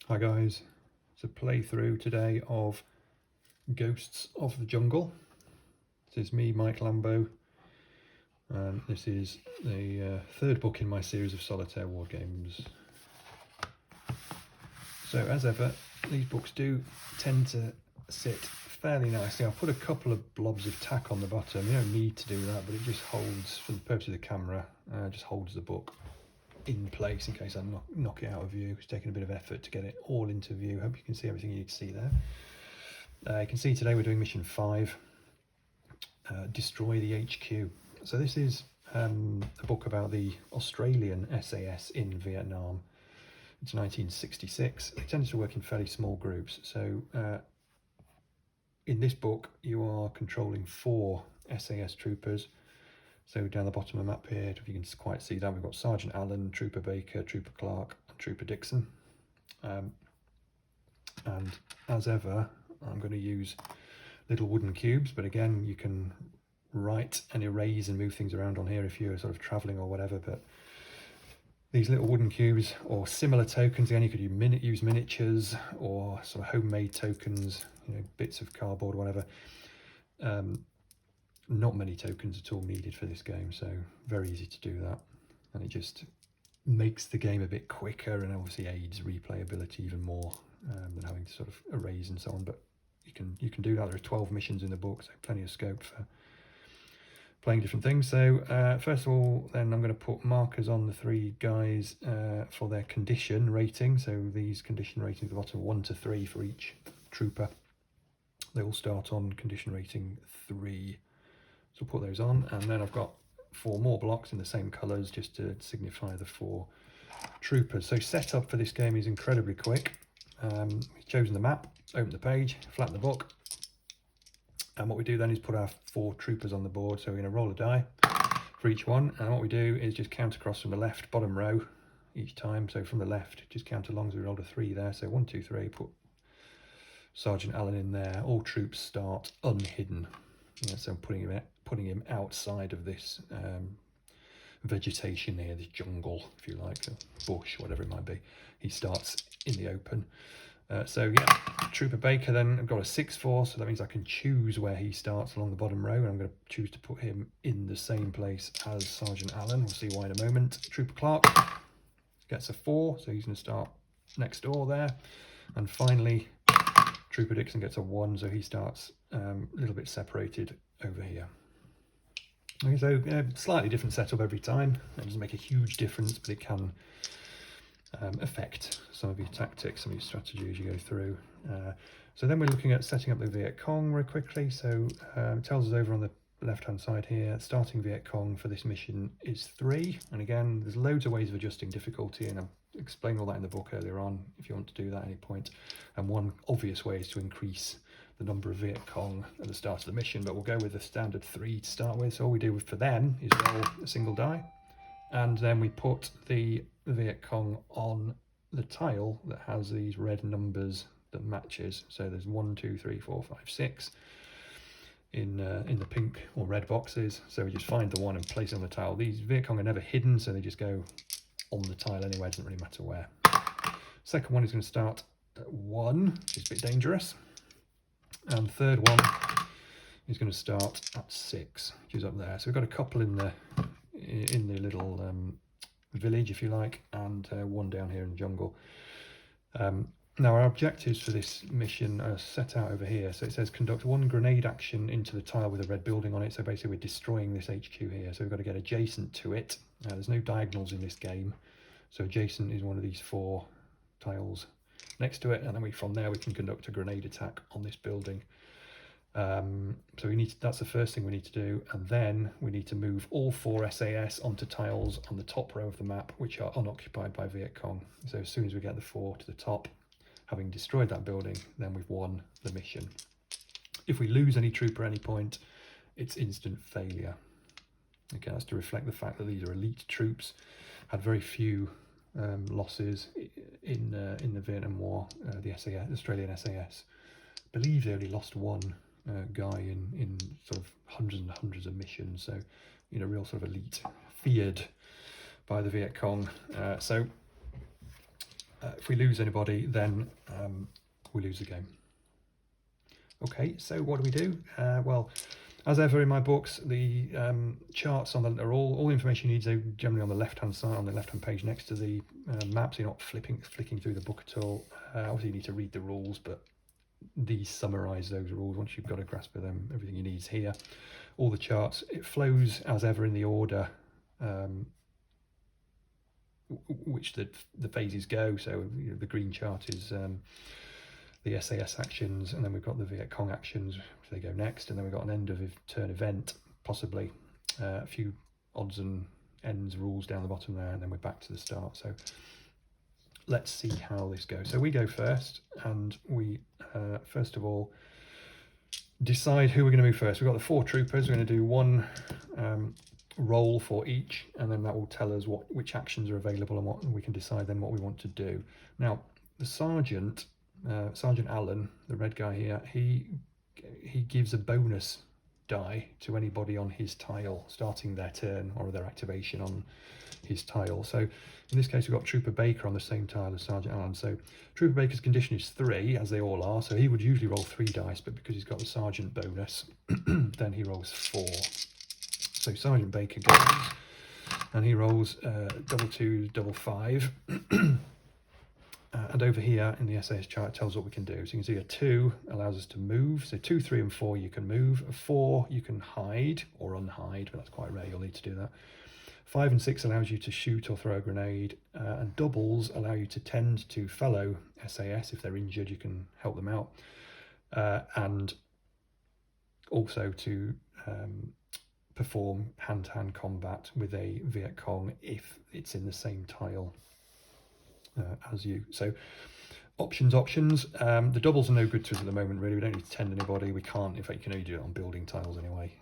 Hi guys, it's a playthrough today of Ghosts of the Jungle. This is me, Mike Lambo, and this is the third book in my series of solitaire war games. So as ever, these books do tend to sit fairly nicely. I'll put a couple of blobs of tack on the bottom. You don't need to do that, but it just holds, for the purpose of the camera, just holds the book in place in case I knock it out of view. It's taken a bit of effort to get it all into view. Hope you can see everything you need to see there. You can see today we're doing mission 5, Destroy the HQ. So this is a book about the Australian SAS in Vietnam. It's 1966. They tended to work in fairly small groups. So in this book you are controlling 4 SAS troopers. So down the bottom of the map here, if you can quite see that, we've got Sergeant Allen, Trooper Baker, Trooper Clark and Trooper Dixon. And as ever, I'm going to use little wooden cubes, but again, you can write and erase and move things around on here if you're sort of travelling or whatever. But these little wooden cubes or similar tokens, again, you could use miniatures or sort of homemade tokens, you know, bits of cardboard, whatever. Not many tokens at all needed for this game, so very easy to do that, and it just makes the game a bit quicker and obviously aids replayability even more than having to sort of erase and so on. But you can do that. There are 12 missions in the book, so plenty of scope for playing different things. So first of all, then I'm going to put markers on the 3 guys for their condition rating. So these condition ratings at the bottom, 1 to 3 for each trooper. They all start on condition rating 3. So I'll put those on, and then I've got 4 more blocks in the same colours just to signify the 4 troopers. So setup for this game is incredibly quick. We've chosen the map, open the page, flatten the book, and what we do then is put our 4 troopers on the board. So we're going to roll a die for each one, and what we do is just count across from the left bottom row each time. So from the left, just count along as we rolled a 3 there. So 1, 2, 3, put Sergeant Allen in there. All troops start unhidden. Yeah, so I'm putting him outside of this vegetation here, this jungle, if you like, a bush, whatever it might be. He starts in the open. So yeah, Trooper Baker then, I've got a 6-4, so that means I can choose where he starts along the bottom row, and I'm going to choose to put him in the same place as Sergeant Allen. We'll see why in a moment. Trooper Clark gets a 4, so he's going to start next door there. And finally, Trooper Dixon gets a 1, so he starts a little bit separated over here. Okay, so slightly different setup every time. It doesn't make a huge difference, but it can affect some of your tactics, some of your strategy as you go through. So then we're looking at setting up the Viet Cong very quickly. So it tells us over on the left-hand side here, starting Viet Cong for this mission is 3. And again, there's loads of ways of adjusting difficulty, and I've explained all that in the book earlier on if you want to do that at any point. And one obvious way is to increase the number of Viet Cong at the start of the mission, but we'll go with the standard 3 to start with. So all we do for them is roll a single die, and then we put the Viet Cong on the tile that has these red numbers that matches. So there's 1, 2, 3, 4, 5, 6 in the pink or red boxes. So we just find the one and place it on the tile. These Viet Cong are never hidden, so they just go on the tile anyway. It doesn't really matter where. Second one is going to start at 1, which is a bit dangerous. And the third one is going to start at 6, which is up there. So we've got a couple in the little village, if you like, and one down here in the jungle. Now our objectives for this mission are set out over here. So it says conduct 1 grenade action into the tile with a red building on it. So basically we're destroying this HQ here. So we've got to get adjacent to it. There's no diagonals in this game. So adjacent is one of these 4 tiles next to it, and then from there we can conduct a grenade attack on this building. So that's the first thing we need to do, and then we need to move all 4 SAS onto tiles on the top row of the map which are unoccupied by Viet Cong. So as soon as we get the 4 to the top, having destroyed that building, then we've won the mission. If we lose any trooper at any point, it's instant failure. Okay, that's to reflect the fact that these are elite troops, had very few losses in the Vietnam War. The Australian SAS, I believe they only lost 1 guy in sort of hundreds and hundreds of missions. So, you know, real sort of elite, feared by the Viet Cong. So if we lose anybody, then we lose the game. Okay, so what do? Well, as ever in my books, the charts are all the information you need are generally on the left-hand side, on the left-hand page next to the map, so you're not flicking through the book at all. Obviously, you need to read the rules, but these summarise those rules. Once you've got a grasp of them, everything you need is here. All the charts, it flows as ever in the order which the phases go. So the green chart is the SAS actions, and then we've got the Viet Cong actions, which they go next, and then we've got an end of turn event, possibly a few odds and ends rules down the bottom there, and then we're back to the start. So let's see how this goes. So we go first, and we first of all decide who we're going to move first. We've got the 4 troopers. We're going to do one roll for each, and then that will tell us which actions are available, and we can decide then what we want to do. Now the sergeant, Sergeant Allen, the red guy here, he gives a bonus die to anybody on his tile starting their turn or their activation on his tile. So in this case we've got Trooper Baker on the same tile as Sergeant Allen. So Trooper Baker's condition is 3, as they all are, so he would usually roll 3 dice, but because he's got the sergeant bonus then he rolls 4. So Sergeant Baker goes and he rolls double 2s, double 5. And over here in the SAS chart it tells what we can do. So you can see a 2 allows us to move. So 2, 3 and 4 you can move. A 4 you can hide or unhide, but that's quite rare, you'll need to do that. 5 and 6 allows you to shoot or throw a grenade. And doubles allow you to tend to fellow SAS. If they're injured you can help them out. And also to perform hand-to-hand combat with a Viet Cong if it's in the same tile as you. So options. The doubles are no good to us at the moment, really. We don't need to tend anybody. We can't, in fact you can only do it on building tiles anyway.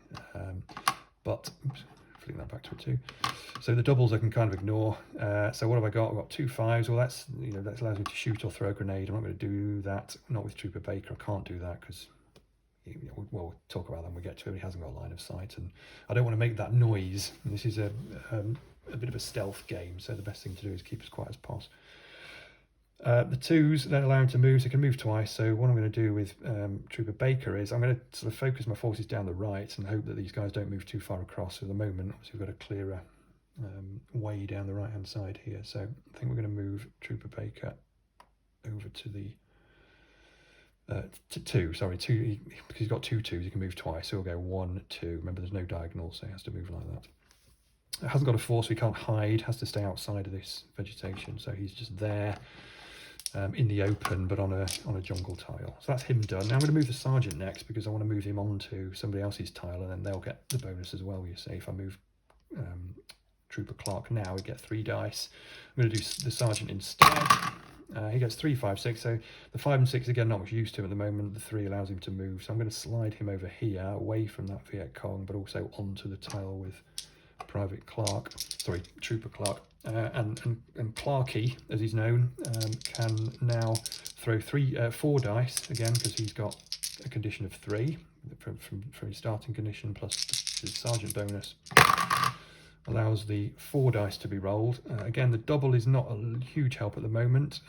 But oops, flick that back to a 2. So the doubles I can kind of ignore. So what have I got? I've got 2 5s. Well, that's, that allows me to shoot or throw a grenade. I'm not going to do that, not with Trooper Baker. I can't do that because we'll talk about that when we get to it. He hasn't got a line of sight, and I don't want to make that noise. This is a bit of a stealth game, so the best thing to do is keep as quiet as possible. The 2s that allow him to move, so he can move twice. So what I'm going to do with Trooper Baker is I'm going to sort of focus my forces down the right and hope that these guys don't move too far across. So at the moment, obviously we've got a clearer way down the right hand side here. So I think we're going to move Trooper Baker over to the to 2, because he's got 2 2s, he can move twice. So we'll go 1, 2. Remember, there's no diagonal, so he has to move like that. It hasn't got a 4, so he can't hide, has to stay outside of this vegetation. So he's just there in the open, but on a jungle tile. So that's him done. Now I'm going to move the sergeant next, because I want to move him onto somebody else's tile, and then they'll get the bonus as well. You see, if I move Trooper Clark now, we get 3 dice. I'm going to do the sergeant instead. He gets 3, 5, 6. So the 5 and 6 again, not much use to him at the moment. The 3 allows him to move. So I'm going to slide him over here, away from that Viet Cong, but also onto the tile with Trooper Clark. And Clarky, as he's known, can now throw 4 dice again, because he's got a condition of 3 from his starting condition plus his sergeant bonus. Allows the 4 dice to be rolled. Again, the double is not a huge help at the moment.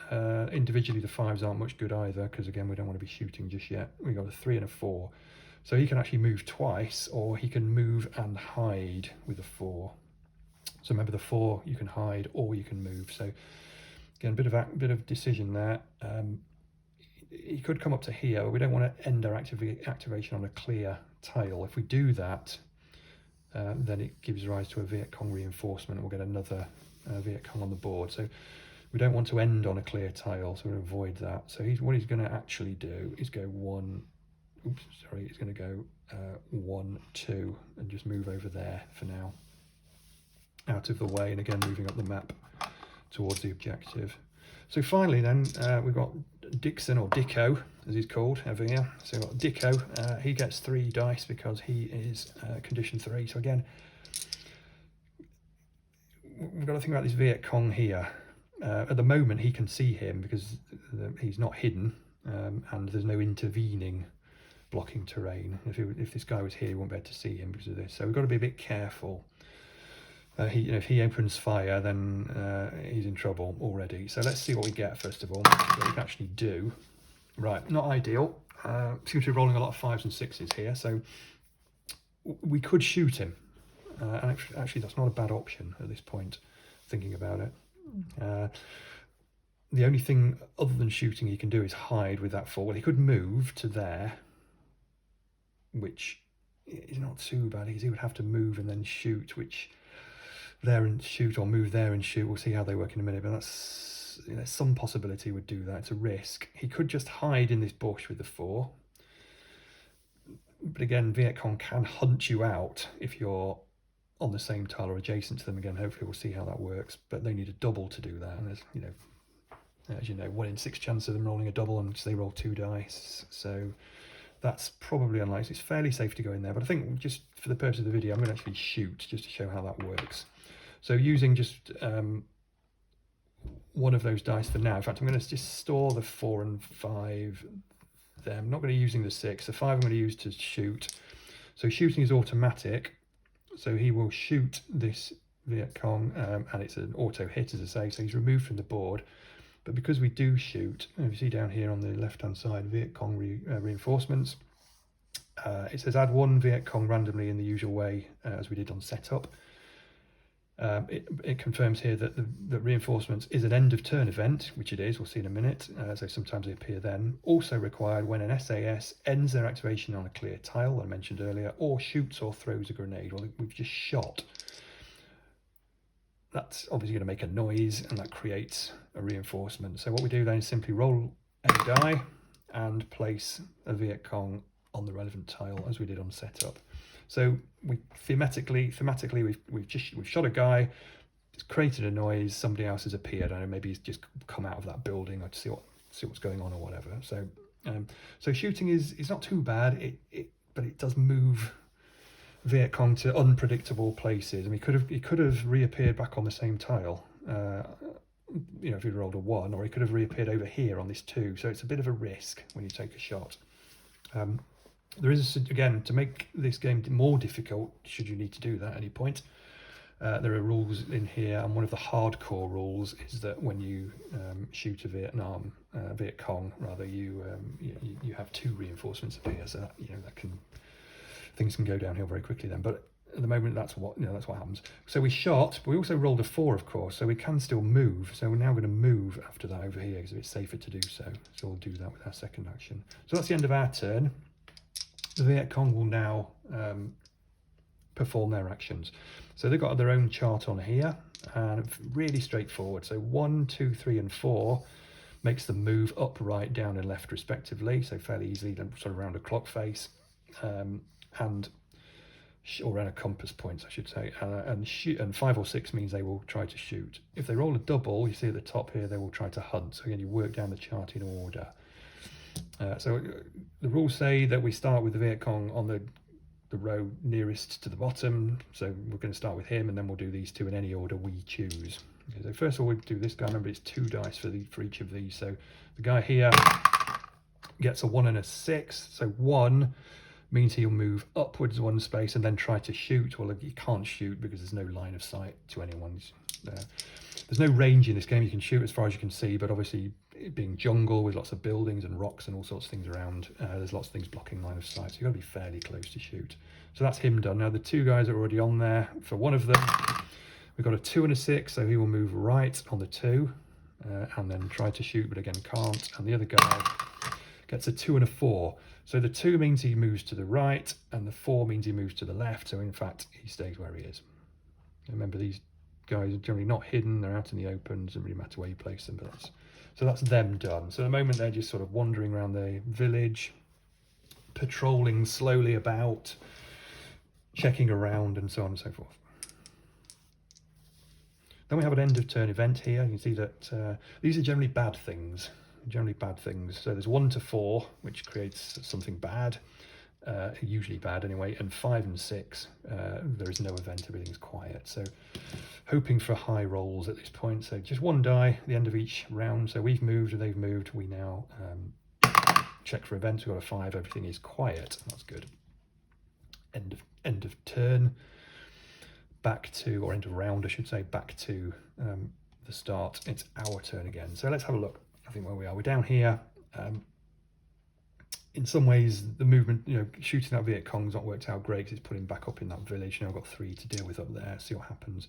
Individually, the 5s aren't much good either, because again, we don't want to be shooting just yet. We've got a 3 and a 4. So he can actually move twice, or he can move and hide with a 4. So remember, the 4 you can hide or you can move. So again, a bit of decision there. He could come up to here, but we don't want to end our activation on a clear tile. If we do that, then it gives rise to a Viet Cong reinforcement. We'll get another Viet Cong on the board. So we don't want to end on a clear tile, so we're going to avoid that. So what he's going to actually do is go 1. He's going to go 1, 2, and just move over there for now, out of the way, and again moving up the map towards the objective. So finally then we've got Dixon, or Dicko as he's called over here. So we've got Dicko, he gets 3 dice because he is condition 3. So again, we've got to think about this Viet Cong here. At the moment he can see him because he's not hidden, and there's no intervening blocking terrain. If this guy was here, he wouldn't be able to see him because of this. So we've got to be a bit careful. if he opens fire, then he's in trouble already. So let's see what we get first of all, what we can actually do. Right, not ideal. Seems to be rolling a lot of 5s and 6s here, so we could shoot him. And actually, that's not a bad option at this point, thinking about it. The only thing other than shooting he can do is hide with that 4. Well, he could move to there, which is not too bad. He would have to move and then shoot, which there and shoot, or move there and shoot. We'll see how they work in a minute, but that's, some possibility would do that. It's a risk. He could just hide in this bush with the 4. But again, Viet Cong can hunt you out if you're on the same tile or adjacent to them. Again, hopefully we'll see how that works, but they need a double to do that. And there's, as you know, 1 in 6 chance of them rolling a double, and they roll 2 dice. So that's probably unlikely. It's fairly safe to go in there, but I think just for the purpose of the video, I'm going to actually shoot just to show how that works. So using just one of those dice for now. In fact, I'm going to just store the 4 and 5 there. I'm not going to be using the 6. The 5 I'm going to use to shoot. So shooting is automatic. So he will shoot this Viet Cong, and it's an auto hit, as I say. So he's removed from the board. But because we do shoot, if you see down here on the left-hand side, Viet Cong reinforcements, it says add 1 Viet Cong randomly in the usual way, as we did on setup. It confirms here that the reinforcements is an end of turn event, which it is, we'll see in a minute, so sometimes they appear then. Also required when an SAS ends their activation on a clear tile, that I mentioned earlier, or shoots or throws a grenade. Well, we've just shot. That's obviously going to make a noise, and that creates a reinforcement. So what we do then is simply roll a die and place a Viet Cong on the relevant tile, as we did on setup. So we thematically we've shot a guy, it's created a noise, somebody else has appeared. I don't know, maybe he's just come out of that building or to see what's going on or whatever. So so shooting is not too bad, but it does move Viet Cong to unpredictable places. I mean, he could have reappeared back on the same tile, if he'd rolled a 1, or he could have reappeared over here on this 2. So it's a bit of a risk when you take a shot. There is, again, to make this game more difficult, should you need to do that at any point, there are rules in here, and one of the hardcore rules is that when you shoot a Viet Cong, rather, you have 2 reinforcements appear, so that, things can go downhill very quickly then. But at the moment, that's what happens. So we shot, but we also rolled a 4, of course, so we can still move. So we're now going to move after that over here because it's safer to do so. So we'll do that with our second action. So that's the end of our turn. The Viet Cong will now perform their actions. So they've got their own chart on here, and really straightforward. So 1, 2, 3, and 4 makes them move up, right, down, and left respectively. So fairly easily, sort of around a clock face, or around a compass point, I should say. And 5 or 6 means they will try to shoot. If they roll a double, you see at the top here, they will try to hunt. So again, you work down the chart in order. So the rules say that we start with the Viet Cong on the row nearest to the bottom. So we're going to start with him, and then we'll do these 2 in any order we choose. Okay, so first of all, we do this guy. Remember, it's 2 dice for each of these. So the guy here gets a 1 and a 6. So 1 means he'll move upwards 1 space and then try to shoot. Well, he can't shoot because there's no line of sight to anyone. There's no range in this game. You can shoot as far as you can see, but obviously it being jungle with lots of buildings and rocks and all sorts of things around, there's lots of things blocking line of sight, so you've got to be fairly close to shoot. So that's him done. Now the 2 guys are already on there. For one of them, we've got a 2 and a 6, so he will move right on the 2 and then try to shoot, but again can't. And the other guy gets a 2 and a 4. So the 2 means he moves to the right, and the 4 means he moves to the left. So in fact, he stays where he is. Remember, these guys are generally not hidden, they're out in the open. Doesn't really matter where you place them, but that's them done. So at the moment, they're just sort of wandering around the village, patrolling slowly about, checking around, and so on and so forth. Then we have an end of turn event here. You can see that these are generally bad things. So there's 1 to 4, which creates something bad, usually bad anyway, and 5 and 6, there is no event, everything's quiet. So hoping for high rolls at this point. So just 1 die at the end of each round. So we've moved and they've moved. We now check for events. We've got a 5, everything is quiet. That's good. End of turn. back to, or end of round I should say, back to the start. It's our turn again. So let's have a look. I think where we are, we're down here. In some ways the movement, you know, shooting that Viet Cong's not worked out great because it's putting back up in that village. Now I've got 3 to deal with up there, see what happens.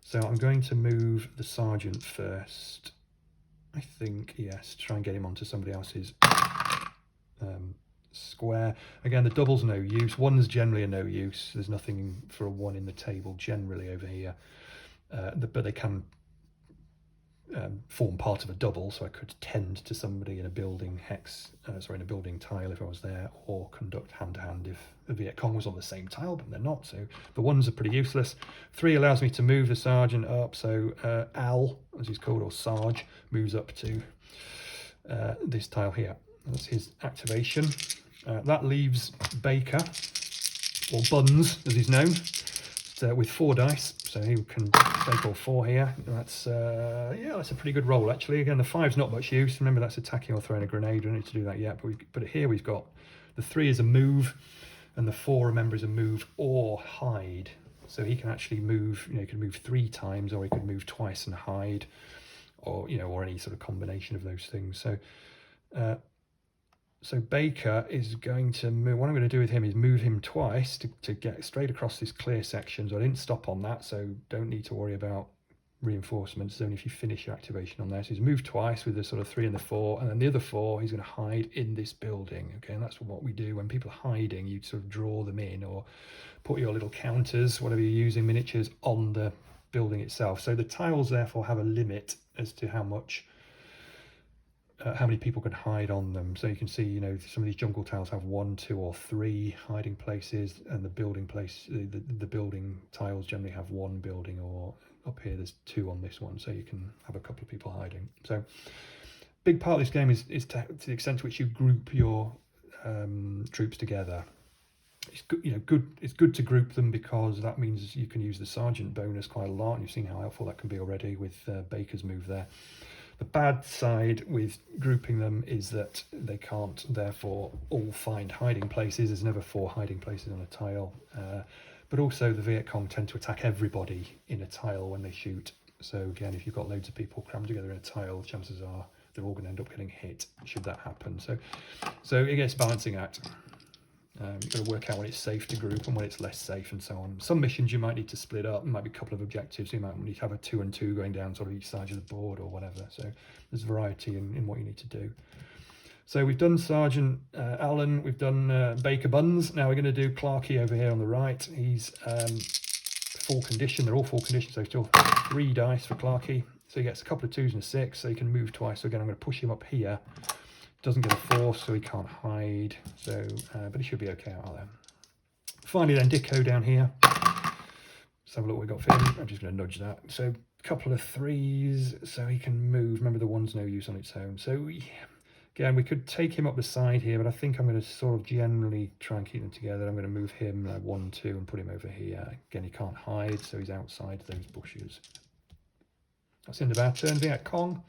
So I'm going to move the sergeant first, I think, yes, try and get him onto somebody else's square. Again, the double's no use. 1's generally a no use. There's nothing for a 1 in the table generally over here, but they can form part of a double, so I could tend to somebody in a building hex, in a building tile if I was there, or conduct hand-to-hand if the Viet Cong was on the same tile, but they're not, so the 1s are pretty useless. 3 allows me to move the sergeant up, so Al, as he's called, or Sarge, moves up to this tile here. That's his activation. That leaves Baker, or Buns as he's known, with 4 dice, so he can take all 4 here. That's yeah, that's a pretty good roll actually. Again, the 5's not much use. Remember, that's attacking or throwing a grenade. We don't need to do that yet, but here we've got the 3 is a move, and the 4, remember, is a move or hide. So he can actually move. You know, he can move 3 times, or he could move twice and hide, or you know, or any sort of combination of those things. So. So Baker is going to move. What I'm going to do with him is move him twice to get straight across this clear section. So I didn't stop on that, so don't need to worry about reinforcements. It's only if you finish your activation on there. So he's moved twice with the sort of 3 and the 4, and then the other 4 he's going to hide in this building. Okay, and that's what we do when people are hiding. You sort of draw them in, or put your little counters, whatever you're using, miniatures, on the building itself. So the tiles therefore have a limit as to how many people can hide on them. So you can see, you know, some of these jungle tiles have 1, 2, or 3 hiding places, and the building the building tiles generally have 1 building, or up here there's 2 on this one, so you can have a couple of people hiding. So big part of this game is to the extent to which you group your troops together. It's good, you know, it's good to group them, because that means you can use the sergeant bonus quite a lot, and you've seen how helpful that can be already with Baker's move there. The bad side with grouping them is that they can't therefore all find hiding places. There's never 4 hiding places on a tile. But also the Viet Cong tend to attack everybody in a tile when they shoot. So again, if you've got loads of people crammed together in a tile, chances are they're all going to end up getting hit should that happen. So it gets balancing act. You've got to work out when it's safe to group and when it's less safe, and so on. Some missions you might need to split up. There might be a couple of objectives. You might need to have a 2 and 2 going down sort of each side of the board or whatever. So there's variety in what you need to do. So we've done Sergeant Allen, we've done Baker Buns. Now we're going to do Clarkey over here on the right. He's full condition. They're all full condition, so still 3 dice for Clarkey. So he gets a couple of 2s and a 6, so he can move twice. So again, I'm going to push him up here. Doesn't get a 4, so he can't hide. So, but he should be okay out there. Finally, then Dicko down here. Let's have a look what we got for him. I'm just going to nudge that. So a couple of 3s, so he can move. Remember, the 1's no use on its own. So again, we could take him up the side here, but I think I'm going to sort of generally try and keep them together. I'm going to move him like 1, 2, and put him over here. Again, he can't hide, so he's outside those bushes. That's the end of our turn. Viet Cong.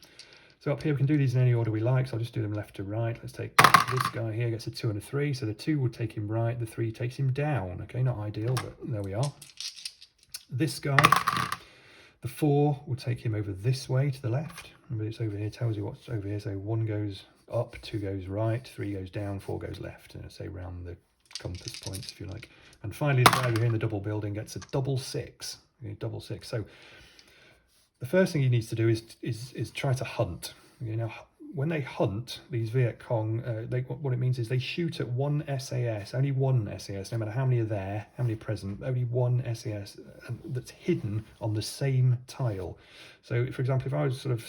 So up here we can do these in any order we like, so I'll just do them left to right. Let's take this guy here, gets a 2 and a 3, so the 2 would take him right, the 3 takes him down. Okay, not ideal, but there we are. This guy, the 4 will take him over this way to the left. Remember, it's over here, tells you what's over here, so 1 goes up, 2 goes right, 3 goes down, 4 goes left, and say round the compass points if you like. And finally, this guy over here in the double building gets a double 6. Okay, double 6. So the first thing he needs to do is try to hunt. You know, when they hunt, these Viet Cong, what it means is they shoot at 1 SAS, only 1 SAS, no matter how many are there, how many are present, only 1 SAS that's hidden on the same tile. So, for example, if I was sort of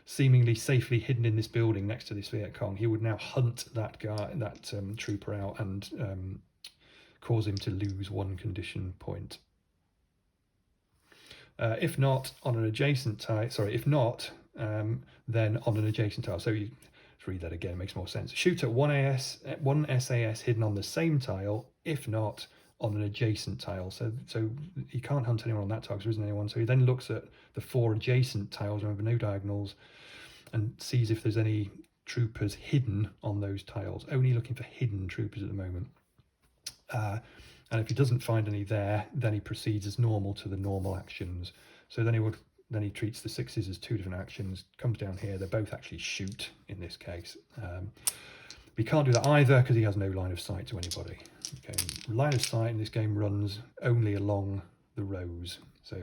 seemingly safely hidden in this building next to this Viet Cong, he would now hunt that guy, that trooper out, and cause him to lose 1 condition point. If not, on an adjacent tile, then on an adjacent tile. So let's read that again, it makes more sense. Shoot at 1 SAS hidden on the same tile, if not on an adjacent tile. So he can't hunt anyone on that tile because there isn't anyone. So he then looks at the 4 adjacent tiles, remember, no diagonals, and sees if there's any troopers hidden on those tiles. Only looking for hidden troopers at the moment. And if he doesn't find any there, then he proceeds as normal to the normal actions. So then he treats the 6s as 2 different actions, comes down here, they both actually shoot in this case. But he can't do that either because he has no line of sight to anybody. Okay, line of sight in this game runs only along the rows, so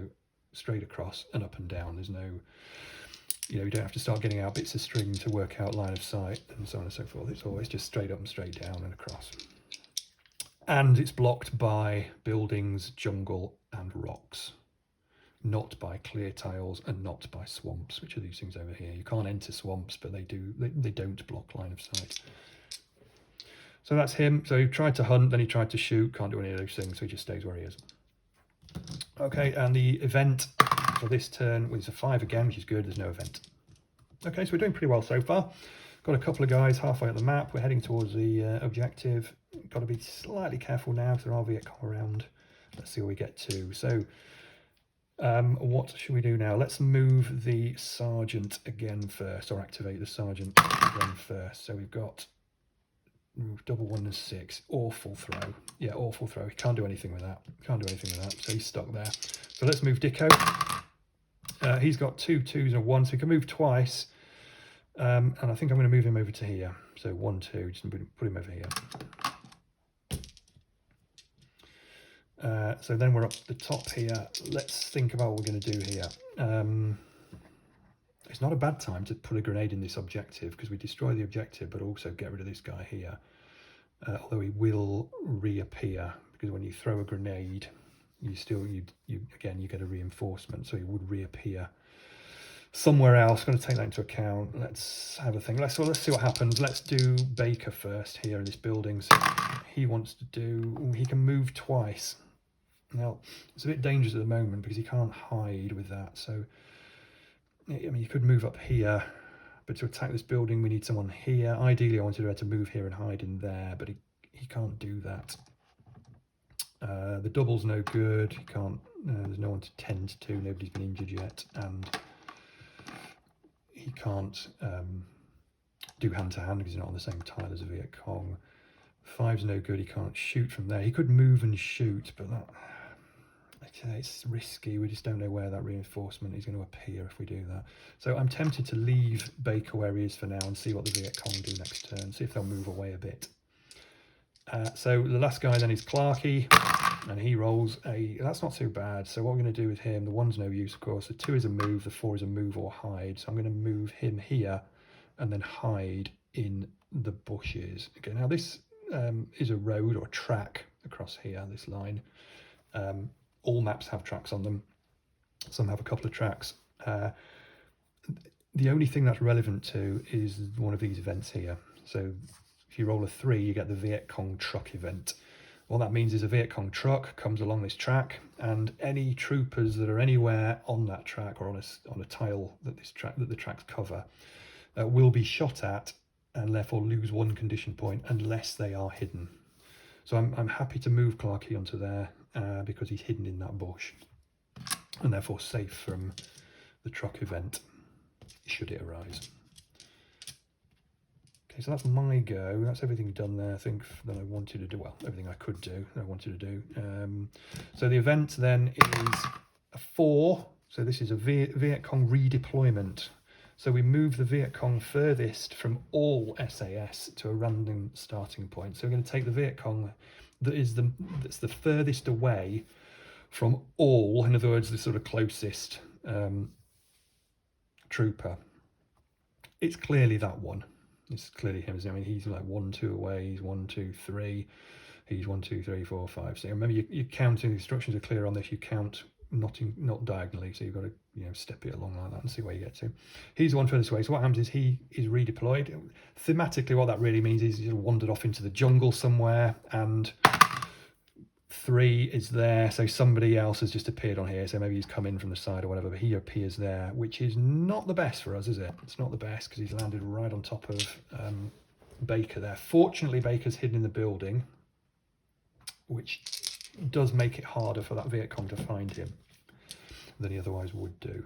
straight across and up and down. There's no, you don't have to start getting out bits of string to work out line of sight and so on and so forth. It's always just straight up and straight down and across. And it's blocked by buildings, jungle and rocks, not by clear tiles and not by swamps, which are these things over here. You can't enter swamps, but they don't block line of sight. So that's him. So he tried to hunt, then he tried to shoot, can't do any of those things, so he just stays where he is. Okay, and the event for this turn was a 5 again, which is good. There's no event. Okay, so we're doing pretty well so far. Got a couple of guys halfway up the map. We're heading towards the objective. Got to be slightly careful now if there are Viet Cong around. Let's see where we get to. So what should we do now? Let's move the sergeant again first, or activate the sergeant again first. So we've got double 1 and 6. Awful throw. Yeah, awful throw. He can't do anything with that. Can't do anything with that. So he's stuck there. So let's move Dicko. He's got 2 2s and a 1, so he can move twice. And I think I'm going to move him over to here. So 1 2, just put him over here. So then we're up the top here. Let's think about what we're going to do here. It's not a bad time to put a grenade in this objective because we destroy the objective but also get rid of this guy here. Although he will reappear because when you throw a grenade you get a reinforcement, so he would reappear somewhere else. Going to take that into account. Let's have a think. Let's see what happens. Let's do Baker first here in this building. So he wants to do, he can move twice. Now it's a bit dangerous at the moment because he can't hide with that. So I mean, you could move up here, but to attack this building we need someone here. Ideally I wanted to be able to move here and hide in there, but he can't do that. The double's no good. He can't. There's no one to tend to. Nobody's been injured yet, and he can't do hand-to-hand because he's not on the same tile as a Viet Cong. 5's no good. He can't shoot from there. He could move and shoot, but that it's risky. We just don't know where that reinforcement is going to appear if we do that. So I'm tempted to leave Baker where he is for now and see what the Viet Cong do next turn. See if they'll move away a bit. So the last guy then is Clarky, and he rolls a, that's not too bad. So what we're going to do with him, the 1's no use of course, the 2 is a move, the 4 is a move or hide. So I'm going to move him here and then hide in the bushes. Okay, now this is a road or track across here, this line. All maps have tracks on them. Some have a couple of tracks. The only thing that's relevant to is one of these events here. So if you roll a 3, you get the Viet Cong truck event. What that means is a Viet Cong truck comes along this track, and any troopers that are anywhere on that track or on a tile that the tracks cover will be shot at and therefore lose 1 condition point unless they are hidden. So I'm happy to move Clarky onto there because he's hidden in that bush and therefore safe from the truck event should it arise. Okay, so that's my go. That's everything done there, I think, that I wanted to do. Well, everything I could do, that I wanted to do. So the event then is a 4. So this is a Viet Cong redeployment. So we move the Viet Cong furthest from all SAS to a random starting point. So we're going to take the Viet Cong that's the furthest away from all, in other words, the sort of closest trooper. It's clearly that one. It's clearly him. I mean, he's like 1 2 away. He's 1 2 3. He's 1 2 3 4 5. So remember, you're counting. The instructions are clear on this. You count not diagonally. So you've got to step it along like that and see where you get to. He's the one furthest away. So what happens is he is redeployed. Thematically, what that really means is he's wandered off into the jungle somewhere, and 3 is there. So somebody else has just appeared on here. So maybe he's come in from the side or whatever, but he appears there, which is not the best for us, is it? It's not the best because he's landed right on top of Baker there. Fortunately, Baker's hidden in the building, which does make it harder for that Viet Cong to find him than he otherwise would do.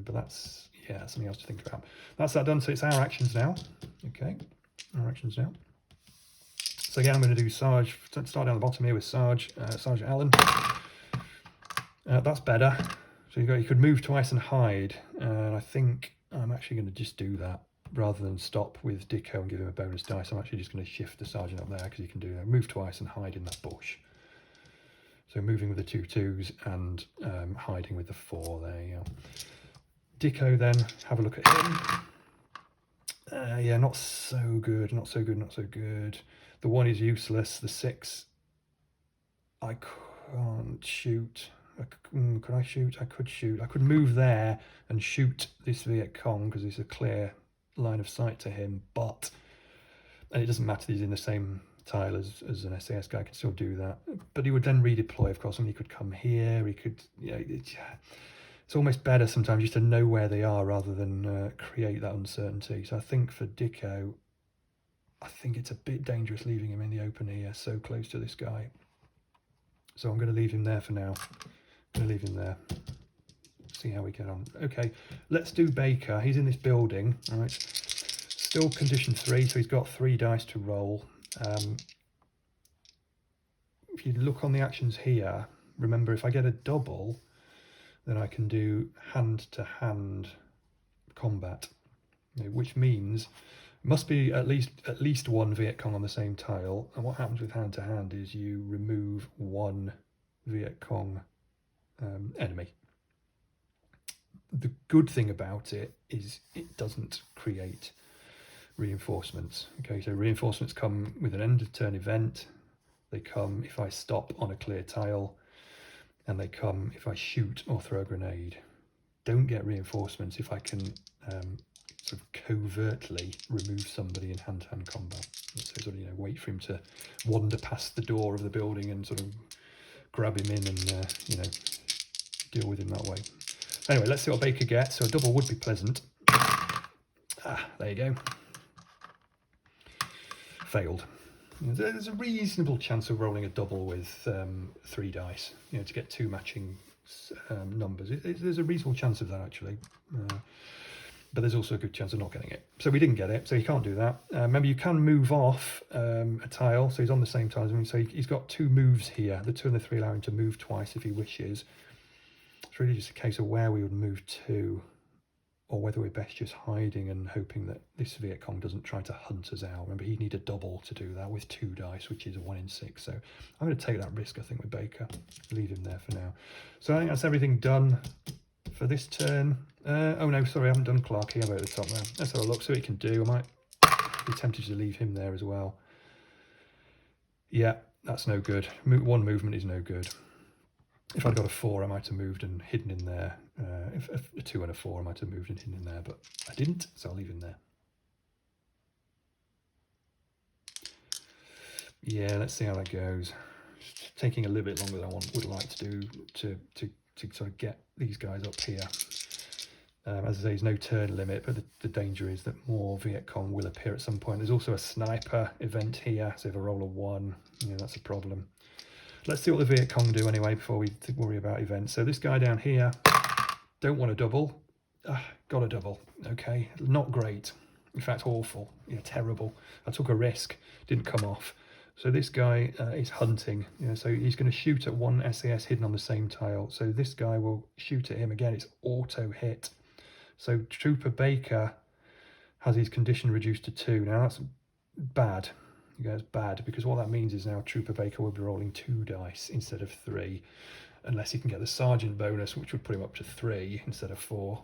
But that's something else to think about. That's that done. So it's our actions now. Okay, our actions now. So yeah, I'm going to do Sarge, start down the bottom here with Sarge, Sergeant Allen. That's better. So you could move twice and hide, and I think I'm actually going to just do that rather than stop with Dicko and give him a bonus dice. I'm actually just going to shift the Sergeant up there because he can do that. Move twice and hide in that bush. So moving with the 2 2s and hiding with the 4. There you go. Dicko then, have a look at him. Yeah, not so good, not so good, not so good. The 1 is useless. The 6, I can't shoot. Could I shoot? I could shoot. I could move there and shoot this Viet Cong because it's a clear line of sight to him, but, and it doesn't matter, he's in the same tile as an SAS guy, can still do that. But he would then redeploy, of course, and he could come here, he could, you know, it's almost better sometimes just to know where they are rather than create that uncertainty. So I think for Dicko, I think it's a bit dangerous leaving him in the open here, so close to this guy. So I'm going to leave him there for now. I'm going to leave him there. See how we get on. Okay, let's do Baker. He's in this building, all right? Still condition 3, so he's got 3 dice to roll. If you look on the actions here, remember if I get a double, then I can do hand-to-hand combat, which means must be at least 1 Viet Cong on the same tile. And what happens with hand-to-hand is you remove 1 Viet Cong enemy. The good thing about it is it doesn't create reinforcements. Okay, so reinforcements come with an end of turn event. They come if I stop on a clear tile, and they come if I shoot or throw a grenade. Don't get reinforcements if I can sort of covertly remove somebody in hand-to-hand combat. So sort of, you know, wait for him to wander past the door of the building and sort of grab him in and you know, deal with him that way. Anyway, let's see what Baker gets. So a double would be pleasant. There you go. Failed. There's a reasonable chance of rolling a double with 3 dice, you know, to get 2 matching numbers. There's a reasonable chance of that, actually. But there's also a good chance of not getting it. So we didn't get it, so you can't do that. Remember, you can move off a tile, so he's on the same tile as me. So he's got 2 moves here. The 2 and the 3 allow him to move twice if he wishes. It's really just a case of where we would move to, or whether we're best just hiding and hoping that this Viet Cong doesn't try to hunt us out. Remember, he'd need a double to do that with 2 dice, which is a 1 in 6. So I'm going to take that risk, I think, with Baker. Leave him there for now. So I think that's everything done for this turn. Oh no, sorry, I haven't done Clarky. How about at the top now? Let's have a look, see what he can do. I might be tempted to leave him there as well. Yeah, that's no good. 1 movement is no good. If I'd got a 4, I might have moved and hidden in there. If a 2 and a 4, I might have moved and hidden in there, but I didn't, so I'll leave him there. Yeah, let's see how that goes. It's taking a little bit longer than I would like to do to sort of get these guys up here. As I say, there's no turn limit, but the danger is that more Viet Cong will appear at some point. There's also a sniper event here, so if I roll a 1, you know, that's a problem. Let's see what the Viet Cong do anyway before we worry about events. So this guy down here, don't want a double. Got a double. Okay, not great. In fact, awful. Yeah, terrible. I took a risk, didn't come off. So this guy is hunting. You know, so he's going to shoot at 1 SAS hidden on the same tile. So this guy will shoot at him again. It's auto hit. So Trooper Baker has his condition reduced to 2. Now that's bad. You guys, bad, because what that means is now Trooper Baker will be rolling 2 dice instead of 3, unless he can get the Sergeant bonus, which would put him up to 3 instead of 4.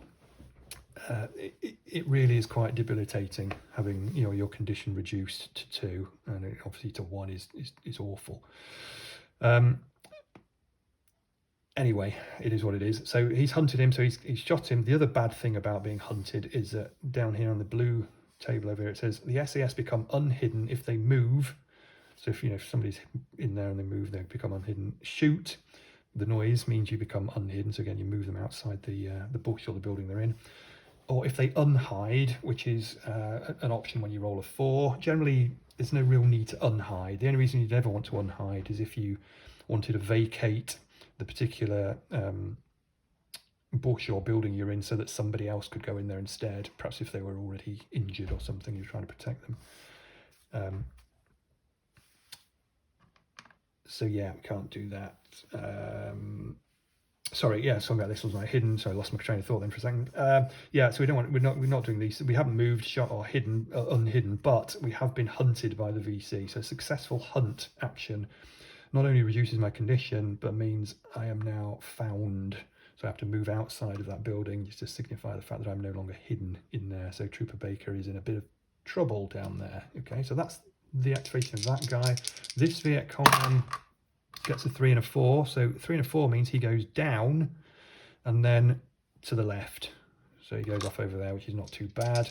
It really is quite debilitating having, you know, your condition reduced to 2, and obviously to 1 is awful. Anyway, it is what it is. So he's hunted him, so he's shot him. The other bad thing about being hunted is that down here on the blue table over here, it says the SAS become unhidden if they move. So if, you know, if somebody's in there and they move, they become unhidden. Shoot, the noise means you become unhidden. So again, you move them outside the bush or the building they're in. Or if they unhide, which is an option when you roll a 4. Generally, there's no real need to unhide. The only reason you'd ever want to unhide is if you wanted to vacate the particular bush or building you're in so that somebody else could go in there instead, perhaps if they were already injured or something, you're trying to protect them. So yeah, we can't do that. Sorry, yeah, something about this was my hidden. So I lost my train of thought then for a second. Yeah, so we don't want. We're not doing these. We haven't moved, shot, or hidden, unhidden, but we have been hunted by the VC. So successful hunt action not only reduces my condition, but means I am now found. So I have to move outside of that building just to signify the fact that I'm no longer hidden in there. So Trooper Baker is in a bit of trouble down there. Okay, so that's the activation of that guy. This Viet Cong gets a 3 and a 4. So 3 and a 4 means he goes down and then to the left. So he goes off over there, which is not too bad.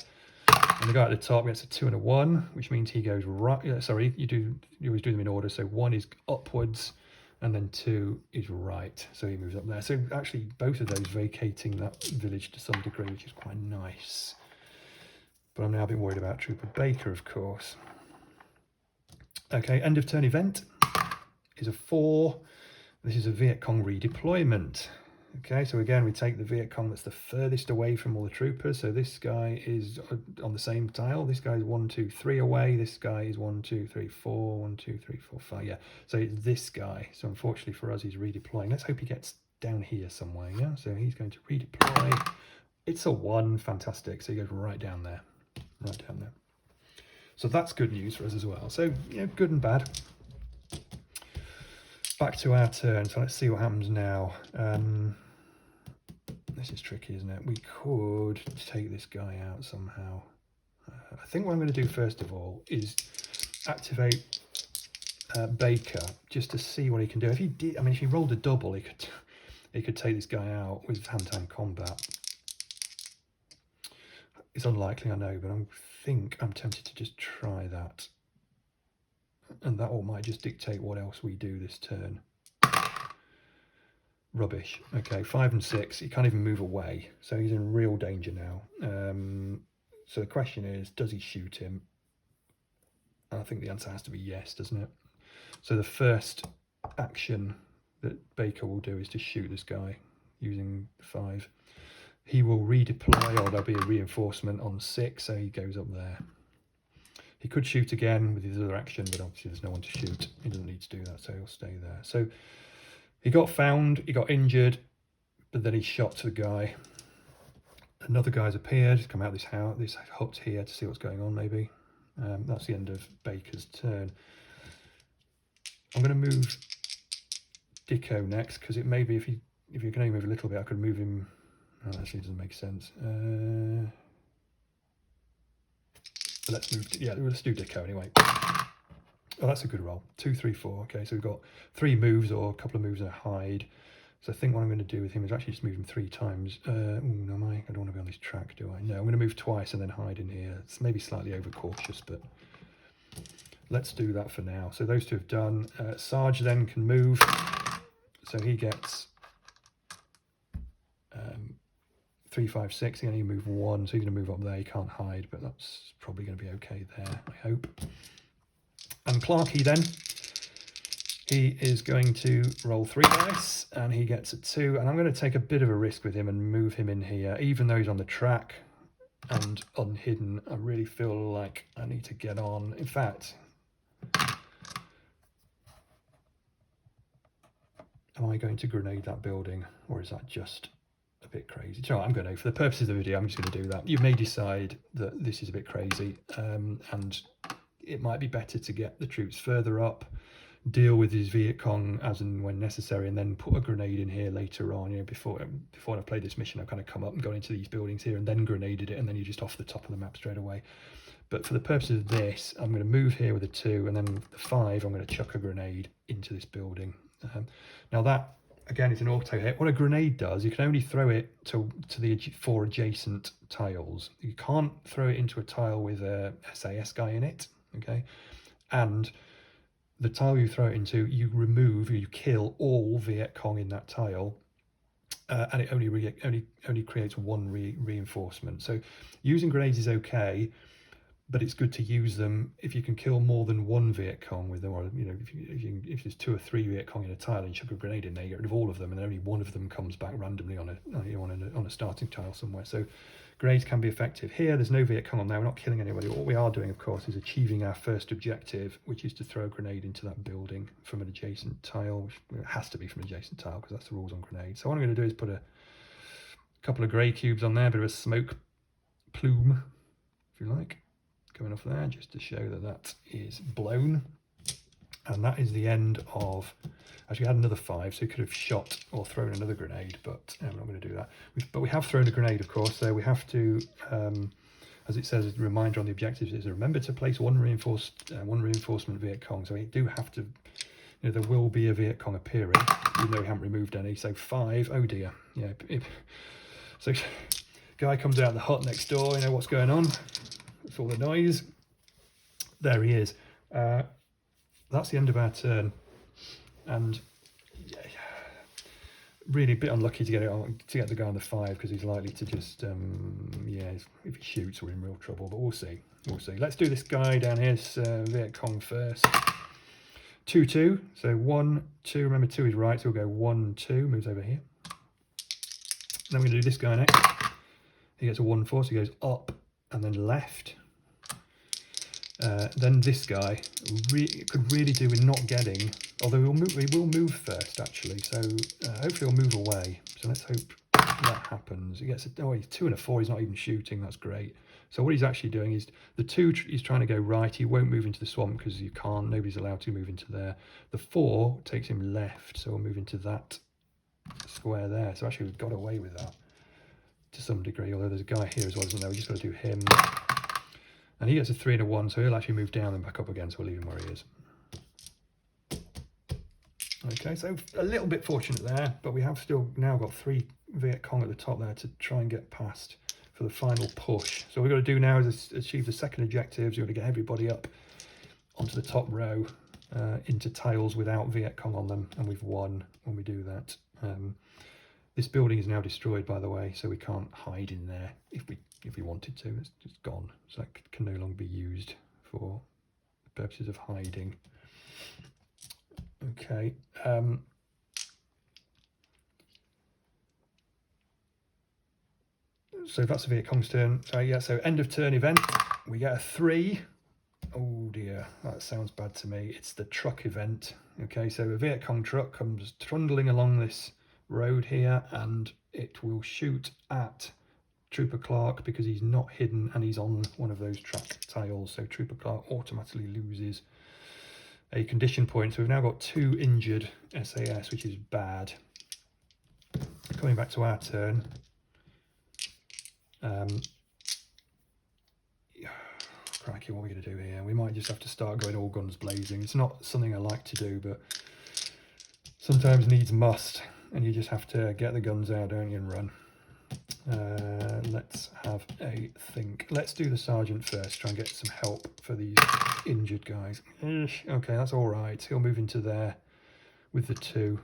And the guy at the top gets a 2 and a 1, which means he goes right. Sorry, you always do them in order. So 1 is upwards, and then 2 is right. So he moves up there. So actually, both of those vacating that village to some degree, which is quite nice. But I'm now a bit worried about Trooper Baker, of course. Okay, end of turn event is a 4. This is a Viet Cong redeployment. Okay, so again, we take the Viet Cong that's the furthest away from all the troopers. So this guy is on the same tile. This guy is 1, 2, 3 away. This guy is 1, 2, 3, 4, 1, 2, 3, 4, 5. Yeah, so it's this guy. So unfortunately for us, he's redeploying. Let's hope he gets down here somewhere. Yeah, so he's going to redeploy. It's a 1, fantastic. So he goes right down there, right down there. So that's good news for us as well. So, you know, good and bad. Back to our turn. So let's see what happens now. This is tricky, isn't it? We could take this guy out somehow. I think what I'm going to do first of all is activate Baker just to see what he can do. If he did, I mean, if he rolled a double, he could take this guy out with hand-to-hand combat. It's unlikely, I know, but I think I'm tempted to just try that, and that all might just dictate what else we do this turn. Rubbish. Okay, 5 and 6. He can't even move away, so he's in real danger now. So the question is, does he shoot him? And I think the answer has to be yes, doesn't it? So the first action that Baker will do is to shoot this guy using 5. He will redeploy, or there'll be a reinforcement on 6, so he goes up there. He could shoot again with his other action, but obviously there's no one to shoot. He doesn't need to do that, so he'll stay there. So he got found, he got injured, but then he shot to the guy. Another guy's appeared, he's come out this house, this hut here to see what's going on maybe. That's the end of Baker's turn. I'm going to move Dicko next, because it may be if you can only move a little bit, I could move him. Oh, actually, it doesn't make sense. Let's move. Yeah, let's do Dicko anyway. Oh, that's a good roll. 2, 3, 4. Okay, so we've got 3 moves or a couple of moves and a hide. So I think what I'm going to do with him is actually just move him 3 times. Oh, no, I don't want to be on this track, do I? No, I'm going to move twice and then hide in here. It's maybe slightly overcautious, but let's do that for now. So those 2 have done. Sarge then can move. So he gets 3, 5, 6. He only move 1, so he's going to move up there. He can't hide, but that's probably going to be okay there, I hope. And Clarky then, he is going to roll 3 dice, and he gets a 2. And I'm going to take a bit of a risk with him and move him in here, even though he's on the track and unhidden. I really feel like I need to get on. In fact, am I going to grenade that building, or is that just a bit crazy? Do you know what, I'm going to, for the purposes of the video, I'm just going to do that. You may decide that this is a bit crazy, and it might be better to get the troops further up, deal with his Viet Cong as and when necessary, and then put a grenade in here later on. You know, before I've played this mission, I've kind of come up and gone into these buildings here and then grenaded it, and then you're just off the top of the map straight away. But for the purposes of this, I'm going to move here with a 2, and then the 5, I'm going to chuck a grenade into this building. Now that, again, is an auto hit. What a grenade does, you can only throw it to the 4 adjacent tiles. You can't throw it into a tile with a SAS guy in it. Okay, and the tile you throw it into, you kill all Viet Cong in that tile, and it only creates 1 reinforcement. So using grenades is okay, but it's good to use them if you can kill more than 1 Viet Cong with them, or you know, if there's 2 or 3 Viet Cong in a tile and you chuck a grenade in there, you get rid of all of them, and only one of them comes back randomly on on a starting tile somewhere. So grenades can be effective. Here, there's no Viet Cong on there. We're not killing anybody. What we are doing, of course, is achieving our first objective, which is to throw a grenade into that building from an adjacent tile, which has to be from an adjacent tile because that's the rules on grenades. So what I'm going to do is put a couple of grey cubes on there, a bit of a smoke plume, if you like, coming off there, just to show that that is blown. And that is the end of, actually we had another 5, so we could have shot or thrown another grenade, but I'm not going to do that. But we have thrown a grenade, of course, so we have to, as it says, a reminder on the objectives is remember to place one reinforcement Viet Cong. So we do have to, you know, there will be a Viet Cong appearing, even though we haven't removed any. So 5, oh dear, yeah. So guy comes out of the hut next door, you know what's going on. That's all the noise. There he is. That's the end of our turn, and yeah, really a bit unlucky to get it on, to get the guy on the 5 because he's likely to just yeah, if he shoots we're in real trouble, but we'll see. Let's do this guy down here, Viet Cong first. 2-2, so 1-2, remember 2 is right, so we'll go 1-2, moves over here. Then we're going to do this guy next. He gets a 1-4, so he goes up and then left. Then this guy could really do with not getting, although he will move first actually, so hopefully he'll move away. So let's hope that happens. He gets he's 2 and a 4, he's not even shooting, that's great. So what he's actually doing is, the 2 he's trying to go right, he won't move into the swamp because you can't, nobody's allowed to move into there. The 4 takes him left, so we'll move into that square there. So actually we've got away with that to some degree, although there's a guy here as well, isn't there? We just got to do him. And he gets a 3 and a 1, so he'll actually move down and back up again, so we'll leave him where he is. Okay, so a little bit fortunate there, but we have still now got 3 Viet Cong at the top there to try and get past for the final push. So what we've got to do now is achieve the second objective. So we've got to get everybody up onto the top row into tiles without Viet Cong on them, and we've won when we do that. This building is now destroyed, by the way, so we can't hide in there if we wanted to. It's just gone, so that can no longer be used for the purposes of hiding. Okay. So that's the Viet Cong's turn. Yeah, so end of turn event, we get a 3. Oh dear, that sounds bad to me. It's the truck event. Okay, so a Viet Cong truck comes trundling along this road here, and it will shoot at Trooper Clark because he's not hidden and he's on one of those track tiles. So Trooper Clark automatically loses a condition point. So we've now got 2 injured SAS, which is bad. Coming back to our turn. Crikey, what are we going to do here? We might just have to start going all guns blazing. It's not something I like to do, but sometimes needs must, and you just have to get the guns out, don't you, and run. Let's have a think. Let's do the sergeant first, try and get some help for these injured guys. Okay, that's all right. He'll move into there with the 2.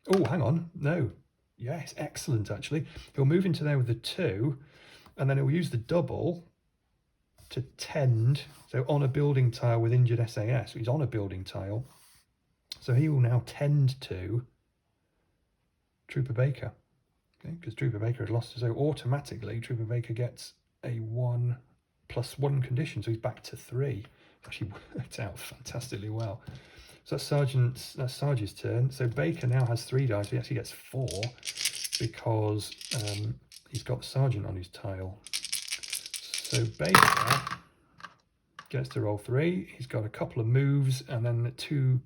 Oh, hang on. No. Yes, excellent, actually. He'll move into there with the 2, and then he'll use the double to tend. So on a building tile with injured SAS, he's on a building tile. So he will now tend to Trooper Baker. Okay, because Trooper Baker has lost, so automatically Trooper Baker gets a 1+1 condition, so he's back to 3. Actually worked out fantastically well. So that's Sarge's turn. So Baker now has 3 dice. He actually gets 4 because he's got the sergeant on his tile. So Baker gets to roll 3. He's got a couple of moves and then 2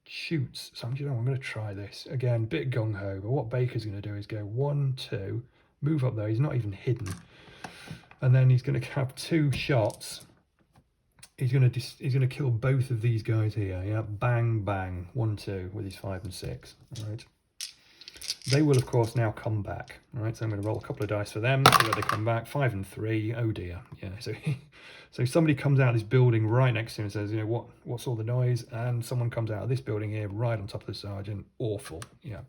shoots. So I'm going to try this again, bit gung-ho, but what Baker's going to do is go 1, 2, move up there. He's not even hidden, and then he's going to have 2 shots. He's going to kill both of these guys here. Yeah, bang bang, 1, 2 with his 5 and 6. All right. They will of course now come back. All right, so I'm going to roll a couple of dice for them so that they come back. 5 and 3. Oh dear. Yeah. So somebody comes out of this building right next to him and says, you know, what's all the noise? And someone comes out of this building here right on top of the sergeant. Awful. Yeah.